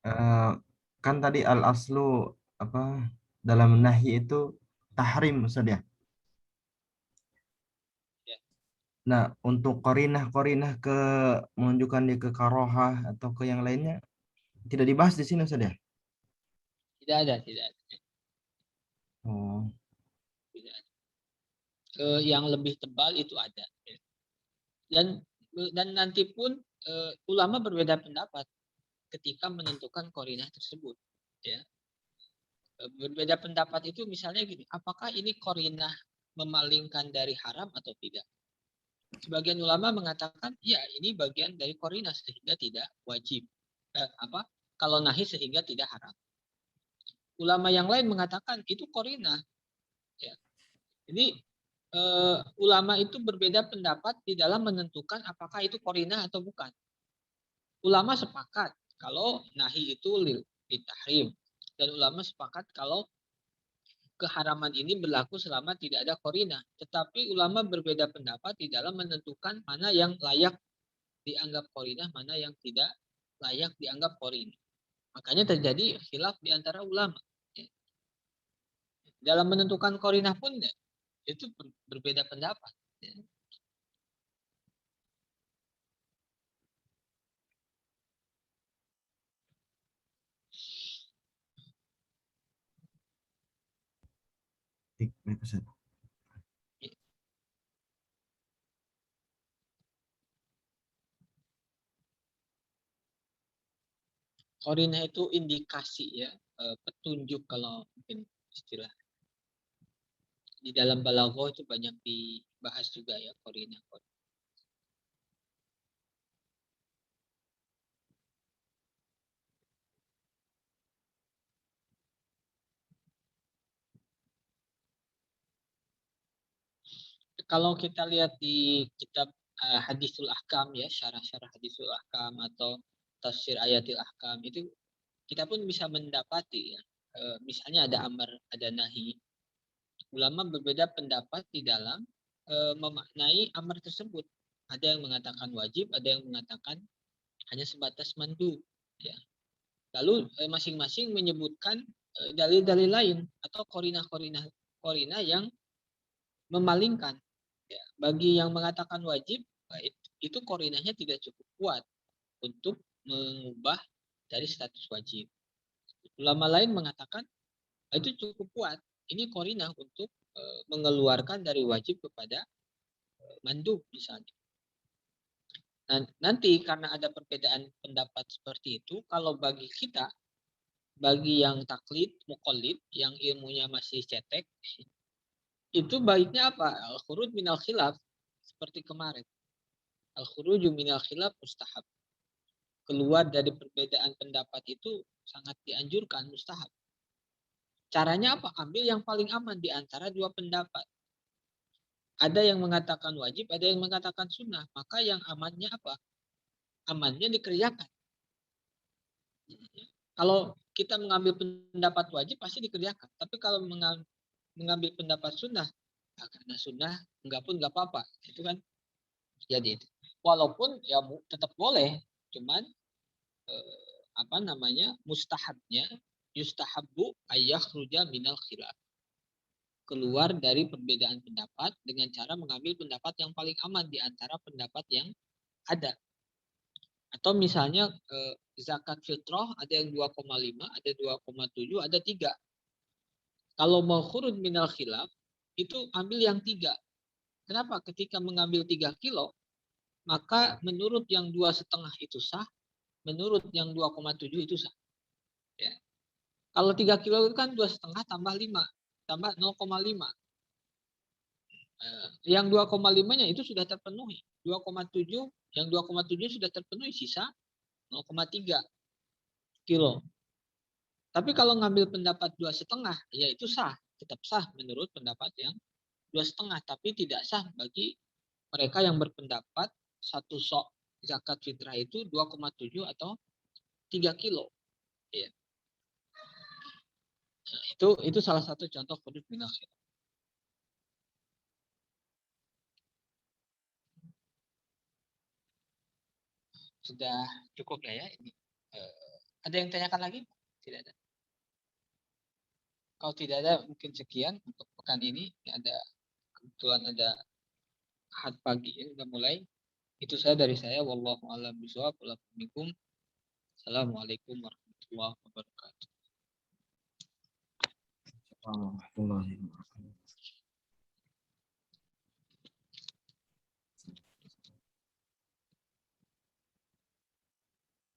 [SPEAKER 2] Eh, kan tadi al aslu apa dalam nahi itu tahrim Ustaz ya.
[SPEAKER 1] Ya.
[SPEAKER 2] Nah, untuk korinah-korinah ke menunjukkan dia ke karohah atau ke yang lainnya tidak dibahas di sini Ustaz ya.
[SPEAKER 1] Tidak ada, tidak ada.
[SPEAKER 2] Oh,
[SPEAKER 1] Tidak ada. Yang lebih tebal itu ada. Ya. Dan nanti pun ulama berbeda pendapat ketika menentukan korinah tersebut. Ya. Berbeda pendapat itu misalnya gini, apakah ini korinah memalingkan dari haram atau tidak? Sebagian ulama mengatakan, ya ini bagian dari korinah sehingga tidak wajib. Kalau nahi sehingga tidak haram. Ulama yang lain mengatakan itu korinah. Ya. Jadi ulama itu berbeda pendapat di dalam menentukan apakah itu korinah atau bukan. Ulama sepakat kalau nahi itu lil tahrim, dan ulama sepakat kalau keharaman ini berlaku selama tidak ada korinah. Tetapi ulama berbeda pendapat di dalam menentukan mana yang layak dianggap korinah, mana yang tidak layak dianggap korinah. Makanya terjadi khilaf di antara ulama. Dalam menentukan korinah pun itu berbeda pendapat.
[SPEAKER 2] baik Ustaz.
[SPEAKER 1] Korinah itu indikasi ya, petunjuk kalau mungkin istilah. Di dalam balaghah itu banyak dibahas juga ya korinah. Kalau kita lihat di kitab Hadisul Ahkam ya, syarah-syarah Hadisul Ahkam atau tafsir ayatil ahkam, itu kita pun bisa mendapati ya, misalnya ada amar, ada nahi. Ulama berbeda pendapat di dalam memaknai amar tersebut. Ada yang mengatakan wajib, ada yang mengatakan hanya sebatas mandub. Ya. Lalu masing-masing menyebutkan dalil-dalil lain atau korinah yang memalingkan. Ya. Bagi yang mengatakan wajib, itu korinahnya tidak cukup kuat untuk mengubah dari status wajib. Ulama lain mengatakan itu cukup kuat. Ini korinah untuk mengeluarkan dari wajib kepada mandub misalnya. Nah, nanti karena ada perbedaan pendapat seperti itu, kalau bagi kita, bagi yang taklid, muqallid, yang ilmunya masih cetek, itu baiknya apa? Al-khuruj minal khilaf, seperti kemarin. Al-khuruju minal khilaf mustahab. Keluar dari perbedaan pendapat itu sangat dianjurkan, mustahab. Caranya apa? Ambil yang paling aman di antara dua pendapat. Ada yang mengatakan wajib, ada yang mengatakan sunnah. Maka yang amannya apa? Amannya dikerjakan. Kalau kita mengambil pendapat wajib pasti dikerjakan. Tapi kalau mengambil pendapat sunnah, nah karena sunnah enggak pun enggak apa-apa. Itu kan jadi itu. Walaupun ya tetap boleh, cuman mustahabnya yustahabbu ayyakhruja minal khilaf. Keluar dari perbedaan pendapat dengan cara mengambil pendapat yang paling aman di antara pendapat yang ada. Atau misalnya zakat fitrah ada yang 2,5, ada 2,7, ada 3. Kalau mau khurud minal khilaf, itu ambil yang 3. Kenapa? Ketika mengambil 3 kilo, maka menurut yang 2,5 itu sah, menurut yang 2,7 itu sah. Ya. Kalau 3 kilo itu kan 2,5 tambah 5, tambah 0,5. Yang 2,5-nya itu sudah terpenuhi. 2,7, yang 2,7 sudah terpenuhi, sisa 0,3 kilo.
[SPEAKER 3] Tapi kalau ngambil pendapat 2,5, ya itu sah, tetap sah menurut pendapat yang 2,5, tapi tidak sah bagi mereka yang berpendapat satu sok zakat fitrah itu 2,7 atau 3 kilo. Ya. Nah, itu salah satu contoh hudud minal khilaf. Sudah cukup lah ya ini. Ada yang tanyakan lagi? Tidak ada. Kalau tidak ada, mungkin sekian untuk pekan ini. Kebetulan ada had pagi ya, sudah mulai. Itu saya dari saya. Wallahu a'lam bishawab. Assalamualaikum warahmatullahi wabarakatuh.
[SPEAKER 2] Warahmatullahi wabarakatuh.